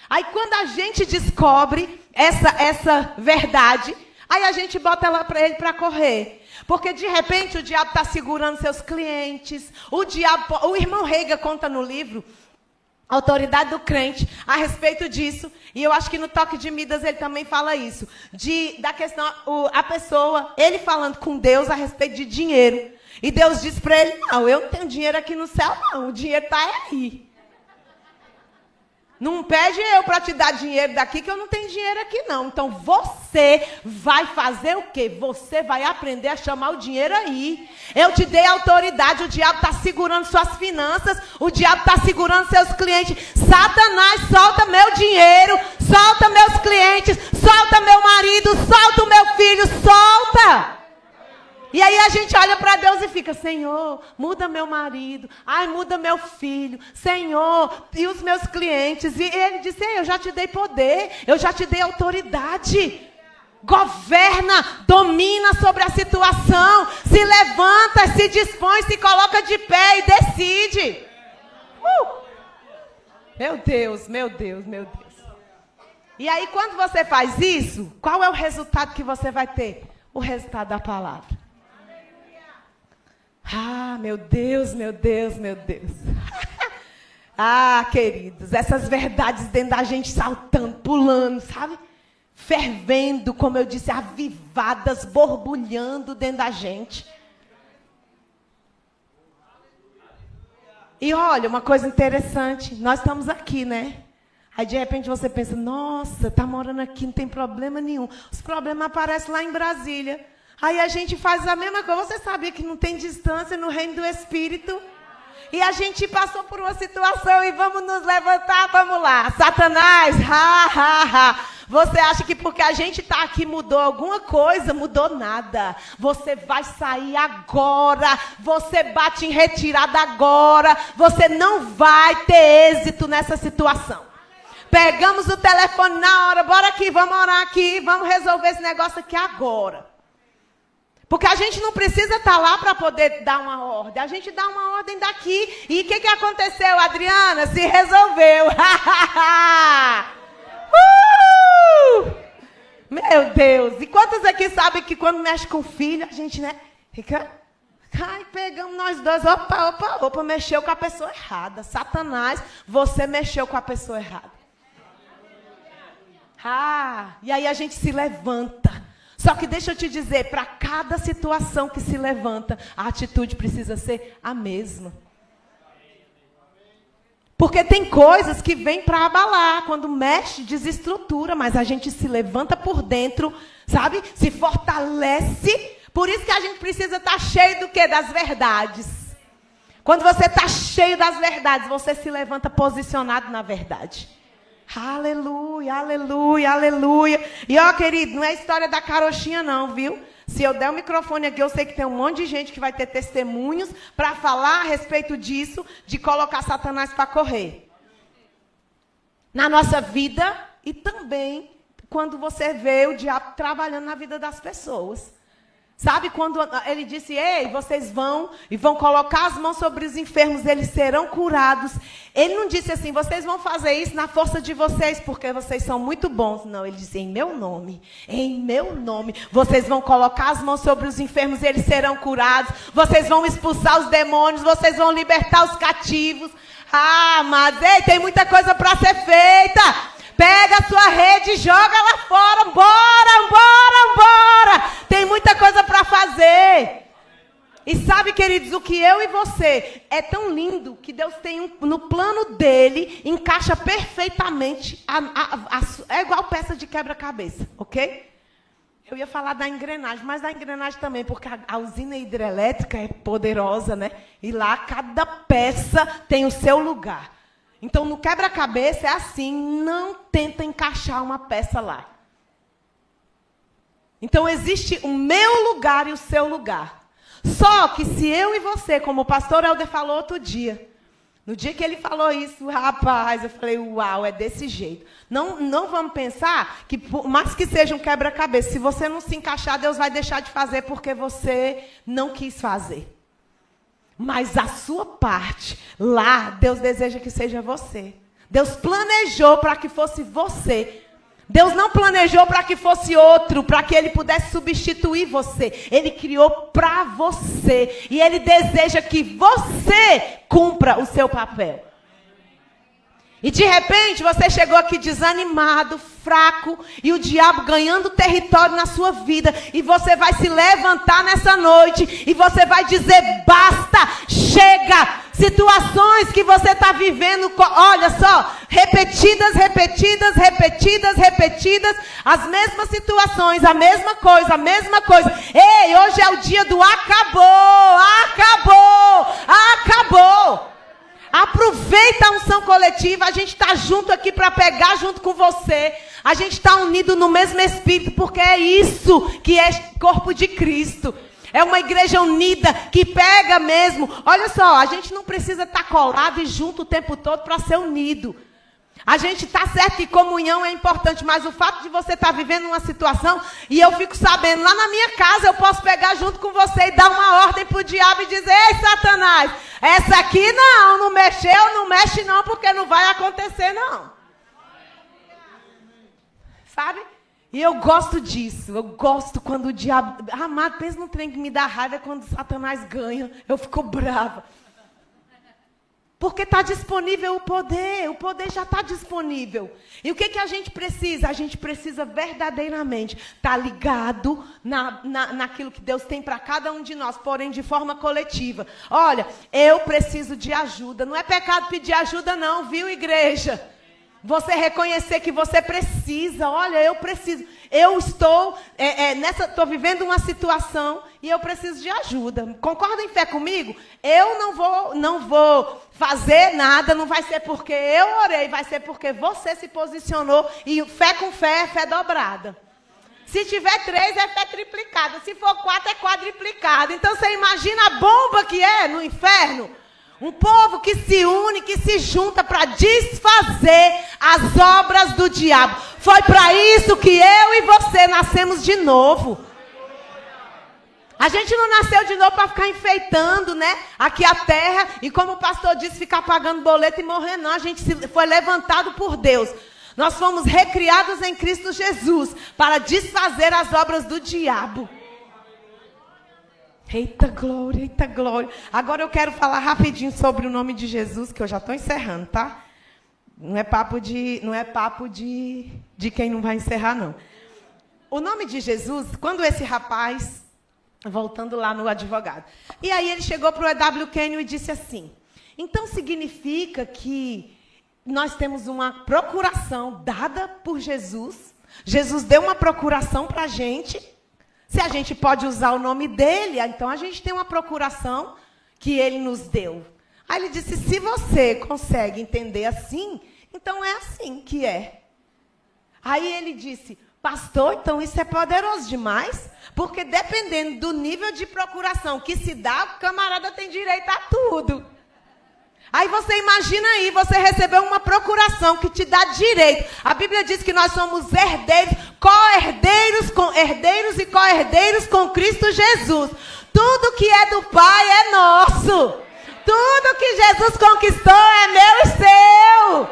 Aí quando a gente descobre essa verdade, aí a gente bota ela para ele para correr. Porque de repente o diabo está segurando seus clientes. O irmão Reiga conta no livro A Autoridade do Crente a respeito disso. E eu acho que no Toque de Midas ele também fala isso. Da questão, a pessoa, ele falando com Deus a respeito de dinheiro. E Deus diz para ele, não, eu não tenho dinheiro aqui no céu não, o dinheiro está aí. Não pede eu para te dar dinheiro daqui, que eu não tenho dinheiro aqui, não. Então, você vai fazer o quê? Você vai aprender a chamar o dinheiro aí. Eu te dei autoridade, o diabo está segurando suas finanças, o diabo está segurando seus clientes. Satanás, solta meu dinheiro, solta meus clientes, solta meu marido, solta o meu filho, solta! E aí a gente olha para Deus e fica, Senhor, muda meu marido, ai, muda meu filho, Senhor, e os meus clientes. E ele disse, eu já te dei poder, eu já te dei autoridade. Governa, domina sobre a situação, se levanta, se dispõe, se coloca de pé e decide. Meu Deus. E aí quando você faz isso, qual é o resultado que você vai ter? O resultado da palavra. Ah, meu Deus. Queridos, essas verdades dentro da gente saltando, pulando, sabe? Fervendo, como eu disse, avivadas, borbulhando dentro da gente. E olha, uma coisa interessante, nós estamos aqui, né? Aí de repente você pensa, nossa, tá morando aqui, não tem problema nenhum. Os problemas aparecem lá em Brasília. Aí a gente faz a mesma coisa. Você sabia que não tem distância no reino do Espírito? E a gente passou por uma situação e vamos nos levantar, vamos lá. Satanás, Você acha que porque a gente está aqui mudou alguma coisa? Mudou nada. Você vai sair agora. Você bate em retirada agora. Você não vai ter êxito nessa situação. Pegamos o telefone na hora. Bora aqui, vamos orar aqui. Vamos resolver esse negócio aqui agora. Porque a gente não precisa estar lá para poder dar uma ordem. A gente dá uma ordem daqui. E o que aconteceu, Adriana? Se resolveu. Meu Deus. E quantos aqui sabem que quando mexe com o filho, a gente, né, fica... Ai, pegamos nós dois. Opa, mexeu com a pessoa errada. Satanás, você mexeu com a pessoa errada. E aí a gente se levanta. Só que deixa eu te dizer, para cada situação que se levanta, a atitude precisa ser a mesma. Porque tem coisas que vêm para abalar, quando mexe, desestrutura, mas a gente se levanta por dentro, sabe? Se fortalece. Por isso que a gente precisa estar cheio do quê? Das verdades. Quando você está cheio das verdades, você se levanta posicionado na verdade. Aleluia. E ó, querido, não é história da carochinha não, viu? Se eu der o microfone aqui, eu sei que tem um monte de gente que vai ter testemunhos para falar a respeito disso, de colocar Satanás para correr. Na nossa vida e também quando você vê o diabo trabalhando na vida das pessoas. Sabe quando ele disse, ei, vocês vão e vão colocar as mãos sobre os enfermos, eles serão curados. Ele não disse assim, vocês vão fazer isso na força de vocês, porque vocês são muito bons. Não, ele disse, em meu nome, vocês vão colocar as mãos sobre os enfermos, eles serão curados. Vocês vão expulsar os demônios, vocês vão libertar os cativos. Mas ei, tem muita coisa para ser feita. Pega a sua rede e joga lá fora. Bora. Tem muita coisa para fazer. E sabe, queridos, o que eu e você é tão lindo que Deus tem no plano dele, encaixa perfeitamente. É igual peça de quebra-cabeça, ok? Eu ia falar da engrenagem, mas da engrenagem também, porque a usina hidrelétrica é poderosa, né? E lá cada peça tem o seu lugar. Então, no quebra-cabeça é assim, não tenta encaixar uma peça lá. Então, existe o meu lugar e o seu lugar. Só que se eu e você, como o pastor Helder falou outro dia, no dia que ele falou isso, rapaz, eu falei, uau, é desse jeito. Não vamos pensar que, por mais que seja um quebra-cabeça, se você não se encaixar, Deus vai deixar de fazer porque você não quis fazer. Mas a sua parte, lá, Deus deseja que seja você. Deus planejou para que fosse você. Deus não planejou para que fosse outro, para que Ele pudesse substituir você. Ele criou para você. E Ele deseja que você cumpra o seu papel. E de repente você chegou aqui desanimado, fraco, e o diabo ganhando território na sua vida. E você vai se levantar nessa noite e você vai dizer, basta, chega. Situações que você está vivendo, olha só, repetidas, as mesmas situações, a mesma coisa. Ei, hoje é o dia do acabou. Aproveita a unção coletiva, a gente está junto aqui para pegar junto com você. A gente está unido no mesmo Espírito, porque é isso que é corpo de Cristo. É uma igreja unida que pega mesmo. Olha só, a gente não precisa estar colado e junto o tempo todo para ser unido. A gente está certo que comunhão é importante, mas o fato de você estar vivendo uma situação, e eu fico sabendo, lá na minha casa eu posso pegar junto com você e dar uma ordem para o diabo e dizer, ei, Satanás, essa aqui não mexeu, não mexe não, porque não vai acontecer não. Sabe? E eu gosto disso, eu gosto quando o diabo... Amado, pensa no trem que me dá raiva quando Satanás ganha, eu fico brava. Porque está disponível o poder já está disponível. E o que a gente precisa? A gente precisa verdadeiramente estar ligado naquilo que Deus tem para cada um de nós, porém de forma coletiva. Olha, eu preciso de ajuda, não é pecado pedir ajuda não, viu, igreja? Você reconhecer que você precisa. Olha, eu preciso. Eu estou estou vivendo uma situação e eu preciso de ajuda. Concorda em fé comigo? Eu não vou fazer nada, não vai ser porque eu orei, vai ser porque você se posicionou. E fé com fé é fé dobrada. Se tiver 3, é fé triplicada. Se for 4, é quadriplicada. Então, você imagina a bomba que é no inferno? Um povo que se une, que se junta para desfazer as obras do diabo. Foi para isso que eu e você nascemos de novo. A gente não nasceu de novo para ficar enfeitando, né? Aqui a terra. E como o pastor disse, ficar pagando boleto e morrer, não. A gente foi levantado por Deus. Nós fomos recriados em Cristo Jesus para desfazer as obras do diabo. Eita glória, eita glória. Agora eu quero falar rapidinho sobre o nome de Jesus, que eu já estou encerrando, tá? Não é papo de quem não vai encerrar, não. O nome de Jesus, quando esse rapaz, voltando lá no advogado, e aí ele chegou para o E.W. Kenyon e disse assim, então significa que nós temos uma procuração dada por Jesus, Jesus deu uma procuração para a gente. Se a gente pode usar o nome dele, então a gente tem uma procuração que ele nos deu. Aí ele disse, se você consegue entender assim, então é assim que é. Aí ele disse, pastor, então isso é poderoso demais, porque dependendo do nível de procuração que se dá, o camarada tem direito a tudo. Aí você imagina aí, você recebeu uma procuração que te dá direito. A Bíblia diz que nós somos herdeiros, herdeiros e co-herdeiros com Cristo Jesus. Tudo que é do Pai é nosso. Tudo que Jesus conquistou é meu e seu.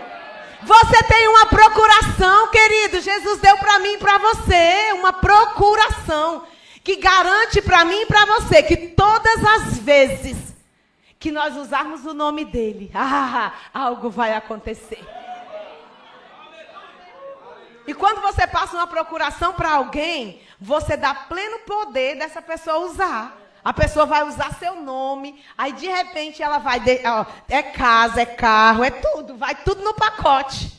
Você tem uma procuração, querido. Jesus deu para mim e para você uma procuração que garante para mim e para você que todas as vezes que nós usarmos o nome dele, algo vai acontecer. E quando você passa uma procuração para alguém, você dá pleno poder dessa pessoa usar. A pessoa vai usar seu nome, aí de repente ela vai, é casa, é carro, é tudo, vai tudo no pacote.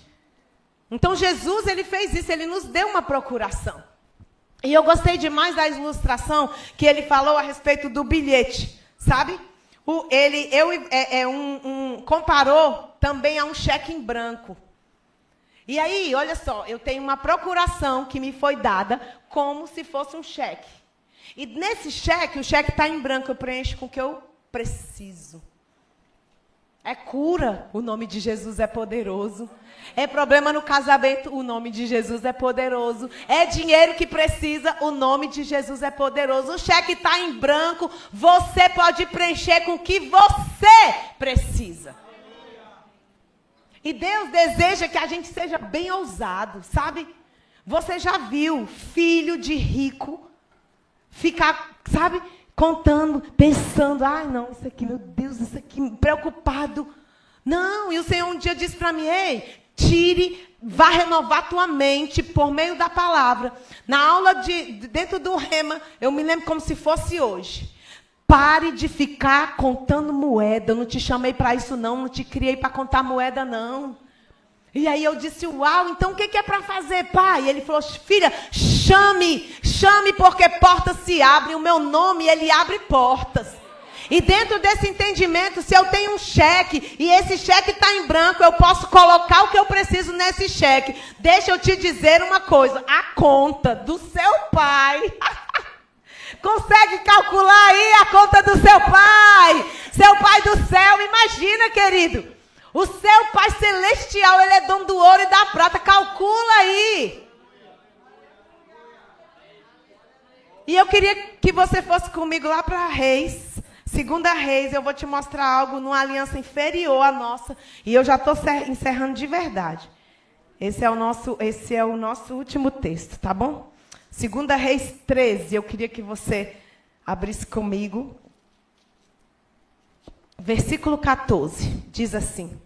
Então Jesus, ele fez isso, ele nos deu uma procuração. E eu gostei demais da ilustração que ele falou a respeito do bilhete, sabe? Comparou também a um cheque em branco. E aí, olha só, eu tenho uma procuração que me foi dada como se fosse um cheque. E nesse cheque, o cheque está em branco, eu preencho com o que eu preciso. É cura, o nome de Jesus é poderoso. É problema no casamento, o nome de Jesus é poderoso. É dinheiro que precisa, o nome de Jesus é poderoso. O cheque está em branco, você pode preencher com o que você precisa. E Deus deseja que a gente seja bem ousado, sabe? Você já viu filho de rico ficar, sabe, contando, pensando, não, isso aqui, meu Deus, isso aqui, preocupado. Não, e o Senhor um dia disse para mim, ei, vá renovar tua mente por meio da palavra. Na aula dentro do Rema, eu me lembro como se fosse hoje. Pare de ficar contando moeda. Eu não te chamei para isso, não te criei para contar moeda, não. E aí eu disse, uau, então o que é para fazer, pai? E ele falou, filha, chame, porque portas se abrem. O meu nome, ele abre portas. E dentro desse entendimento, se eu tenho um cheque, e esse cheque está em branco, eu posso colocar o que eu preciso nesse cheque. Deixa eu te dizer uma coisa, a conta do seu pai... Consegue calcular aí a conta do seu pai? Seu pai do céu, imagina, querido. O seu pai celestial, ele é dono do ouro e da prata. Calcula aí. E eu queria que você fosse comigo lá para Reis. 2 Reis, eu vou te mostrar algo numa aliança inferior à nossa. E eu já estou encerrando de verdade. Esse é o nosso último texto, tá bom? 2 Reis 13, eu queria que você abrisse comigo. Versículo 14, diz assim.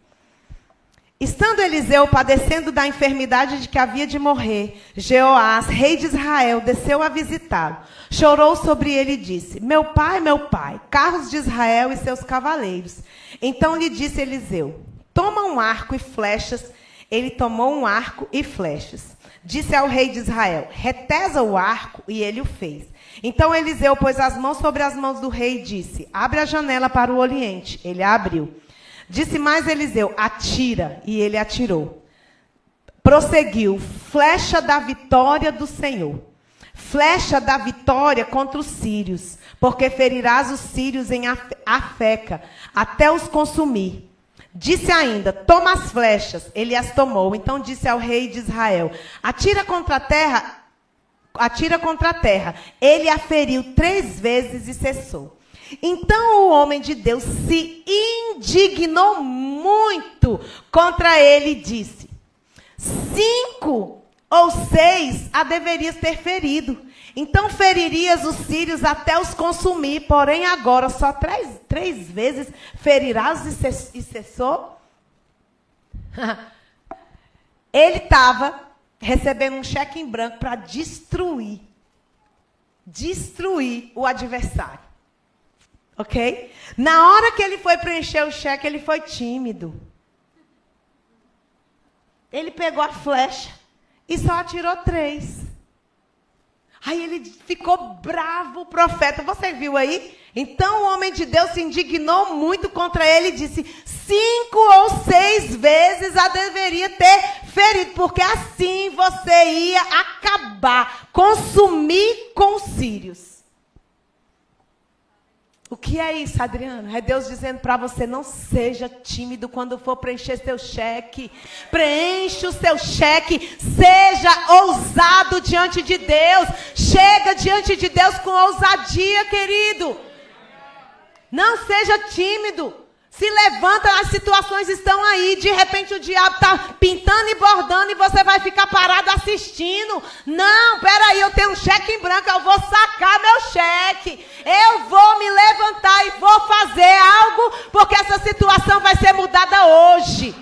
Estando Eliseu padecendo da enfermidade de que havia de morrer, Jeoás, rei de Israel, desceu a visitá-lo. Chorou sobre ele e disse, meu pai, carros de Israel e seus cavaleiros. Então lhe disse Eliseu, toma um arco e flechas. Ele tomou um arco e flechas. Disse ao rei de Israel, retesa o arco, e ele o fez. Então Eliseu pôs as mãos sobre as mãos do rei e disse, abre a janela para o oriente. Ele a abriu. Disse mais Eliseu, atira, e ele atirou. Prosseguiu, flecha da vitória do Senhor. Flecha da vitória contra os sírios, porque ferirás os sírios em Afeca, até os consumir. Disse ainda, toma as flechas. Ele as tomou. Então disse ao rei de Israel, atira contra a terra. Ele a feriu 3 vezes e cessou. Então o homem de Deus se indignou muito contra ele e disse, 5 ou 6 a deverias ter ferido. Então feririas os sírios até os consumir, porém agora só 3 vezes ferirás e cessou? Ele estava recebendo um cheque em branco para destruir o adversário. Ok? Na hora que ele foi preencher o cheque, ele foi tímido. Ele pegou a flecha e só atirou 3. Aí ele ficou bravo, o profeta. Você viu aí? Então o homem de Deus se indignou muito contra ele e disse, 5 ou 6 vezes a deveria ter ferido, porque assim você ia acabar, consumir com os sírios. O que é isso, Adriana? É Deus dizendo para você, não seja tímido quando for preencher seu cheque. Preencha o seu cheque, seja ousado diante de Deus. Chega diante de Deus com ousadia, querido. Não seja tímido. Se levanta, as situações estão aí. De repente o diabo está pintando e bordando e você vai ficar parado assistindo. Não, peraí, eu tenho um cheque em branco, eu vou sacar meu cheque. Eu vou me levantar e vou fazer algo logo, porque essa situação vai ser mudada hoje.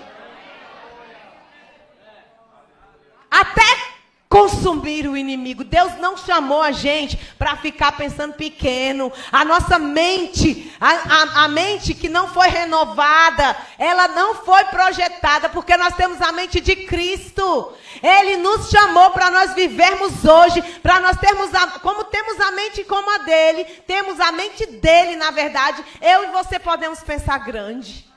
Até consumir o inimigo. Deus não chamou a gente para ficar pensando pequeno. A nossa mente, a mente que não foi renovada, ela não foi projetada, porque nós temos a mente de Cristo. Ele nos chamou para nós vivermos hoje, para nós termos, como temos a mente como a dele, temos a mente dele, na verdade, eu e você podemos pensar grande.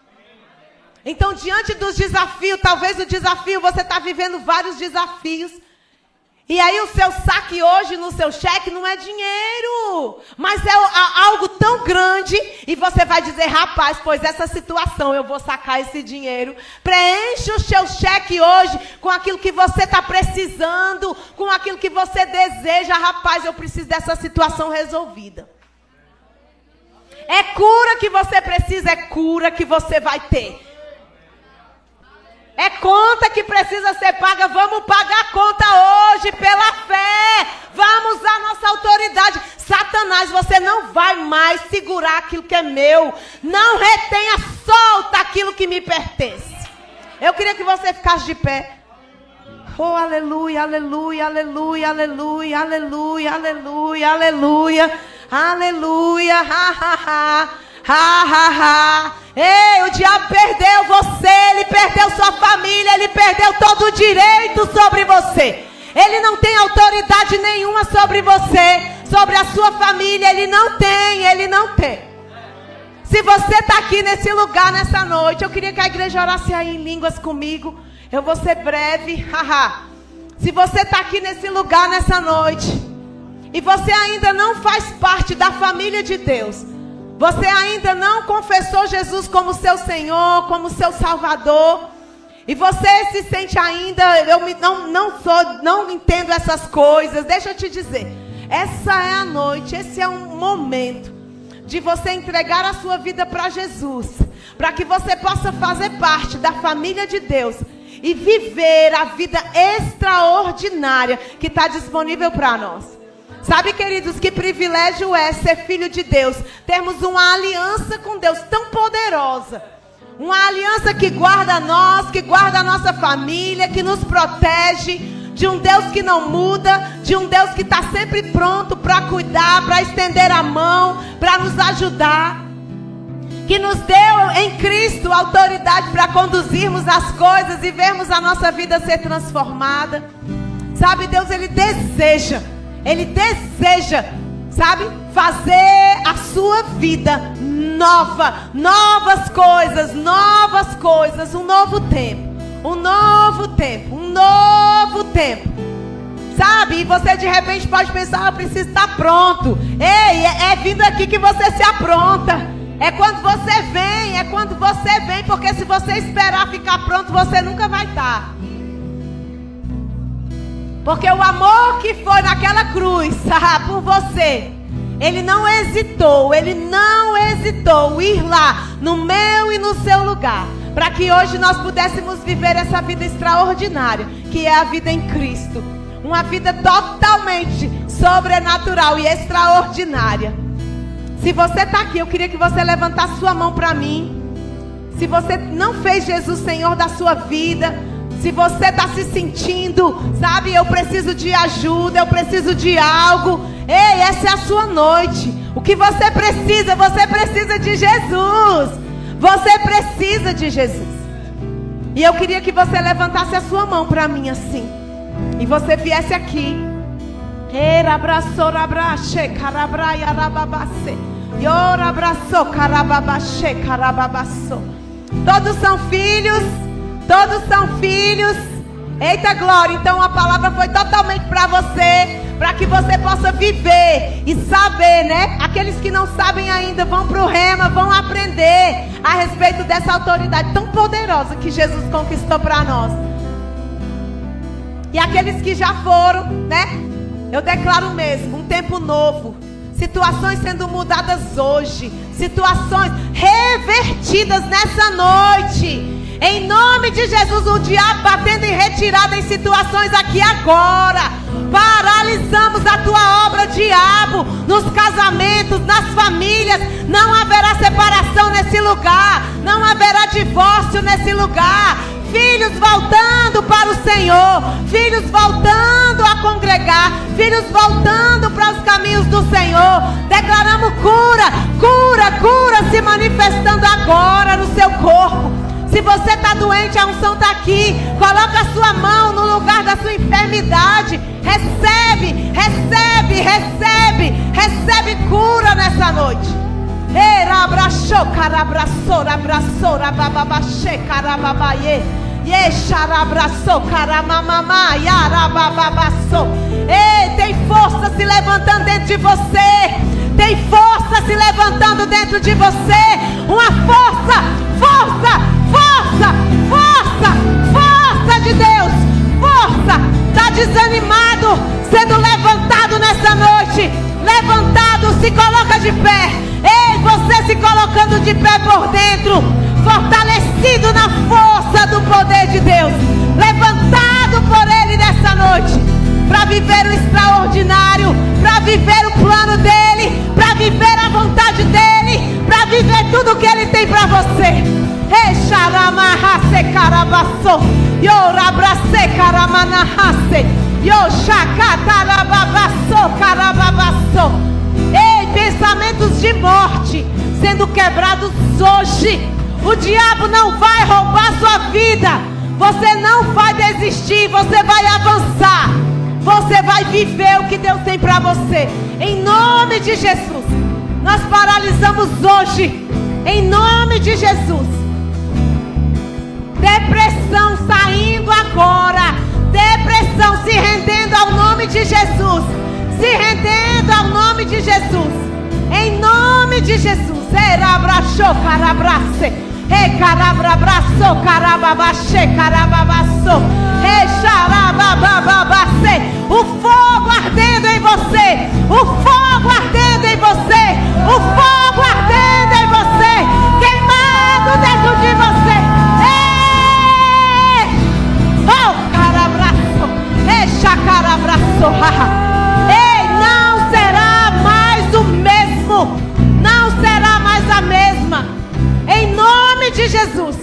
Então, diante dos desafios, talvez o desafio, você está vivendo vários desafios. E aí o seu saque hoje no seu cheque não é dinheiro, mas é algo tão grande, e você vai dizer, rapaz, pois essa situação eu vou sacar esse dinheiro. Preencha o seu cheque hoje com aquilo que você está precisando, com aquilo que você deseja. Rapaz, eu preciso dessa situação resolvida. É cura que você precisa, é cura que você vai ter. É conta que precisa ser paga. Vamos pagar a conta hoje pela fé. Vamos usar nossa autoridade. Satanás, você não vai mais segurar aquilo que é meu. Não retenha, solta aquilo que me pertence. Eu queria que você ficasse de pé. Oh, aleluia, aleluia, aleluia, aleluia, aleluia, aleluia, aleluia, aleluia, ha, ha, ha. Ha, ha, ha. Ei, o diabo perdeu você, ele perdeu sua família, ele perdeu todo o direito sobre você. Ele não tem autoridade nenhuma sobre você, sobre a sua família, ele não tem, ele não tem. Se você está aqui nesse lugar, nessa noite, eu queria que a igreja orasse aí em línguas comigo. Eu vou ser breve, haha. Se você está aqui nesse lugar, nessa noite, e você ainda não faz parte da família de Deus, você ainda não confessou Jesus como seu Senhor, como seu Salvador, e você se sente ainda, não entendo essas coisas, deixa eu te dizer, essa é a noite, esse é um momento de você entregar a sua vida para Jesus, para que você possa fazer parte da família de Deus e viver a vida extraordinária que está disponível para nós. Sabe, queridos, que privilégio é ser filho de Deus. Termos uma aliança com Deus tão poderosa. Uma aliança que guarda nós, que guarda a nossa família, que nos protege. De um Deus que não muda. De um Deus que está sempre pronto para cuidar, para estender a mão, para nos ajudar. Que nos deu em Cristo autoridade para conduzirmos as coisas e vermos a nossa vida ser transformada. Sabe, Deus, Ele deseja, sabe, fazer a sua vida nova, novas coisas, um novo tempo, sabe, e você de repente pode pensar, eu preciso estar pronto. Ei, é vindo aqui que você se apronta, é quando você vem, porque se você esperar ficar pronto, você nunca vai estar. Porque o amor que foi naquela cruz por você, Ele não hesitou ir lá no meu e no seu lugar, para que hoje nós pudéssemos viver essa vida extraordinária, que é a vida em Cristo. Uma vida totalmente sobrenatural e extraordinária. Se você está aqui, eu queria que você levantasse sua mão para mim. Se você não fez Jesus Senhor da sua vida, se você está se sentindo, sabe, eu preciso de ajuda, eu preciso de algo. Ei, essa é a sua noite. O que você precisa de Jesus. Você precisa de Jesus. E eu queria que você levantasse a sua mão para mim assim. E você viesse aqui. Todos são filhos. Todos são filhos. Eita glória, então a palavra foi totalmente para você, para que você possa viver e saber, né? Aqueles que não sabem ainda vão para o rema, vão aprender a respeito dessa autoridade tão poderosa que Jesus conquistou para nós. E aqueles que já foram, né? Eu declaro mesmo, um tempo novo. Situações sendo mudadas hoje, situações revertidas nessa noite. Em nome de Jesus, o diabo batendo em retirada em situações aqui agora. Paralisamos a tua obra, diabo, nos casamentos, nas famílias. Não haverá separação nesse nesse lugar. Não haverá divórcio nesse lugar. Filhos voltando para o Senhor, filhos voltando a congregar, filhos voltando para os caminhos do Senhor. Declaramos cura, cura, cura se manifestando agora no seu corpo. Se você está doente, a unção está aqui. Coloca a sua mão no lugar da sua enfermidade. Recebe, recebe, recebe, recebe cura nessa noite. Abraçou, carabraçou, abraçou, ababaxê, carababaie. Yexarabraçou, caramamamá, yarabababaçou. Ei, tem força se levantando dentro de você. Tem força se levantando dentro de você. Uma força, força, força, força, força de Deus. Força, está desanimado, sendo levantado nessa noite. Levantado, se coloca de pé. Ei, você se colocando de pé por dentro, fortalecido na força do poder de Deus, levantado por Ele nessa noite, para viver o extraordinário, para viver o plano dEle, para viver a vontade dEle, para viver tudo que Ele tem para você. Ei, pensamentos de morte sendo quebrados hoje. O diabo não vai roubar sua vida. Você não vai desistir, você vai avançar. Você vai viver o que Deus tem para você. Em nome de Jesus, nós paralisamos hoje. Em nome de Jesus. Depressão saindo agora. Depressão se rendendo ao nome de Jesus. Se rendendo ao nome de Jesus. Em nome de Jesus. Erabraxou, carabrace. Recarabraçou, carababaxê, carababaçou. Recharababababacê. O fogo ardendo em você. O fogo ardendo em você. O fogo ardendo em você. Queimado dentro de você. Ei! Oh, carabraço. Recharabaraçou. Ei, não será mais o mesmo. Não será mais a mesma. Em nome de Jesus,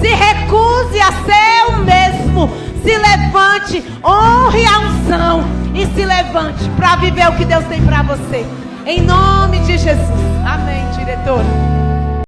se recuse a ser o mesmo. Se levante, honre a unção e se levante para viver o que Deus tem para você. Em nome de Jesus. Amém, diretora.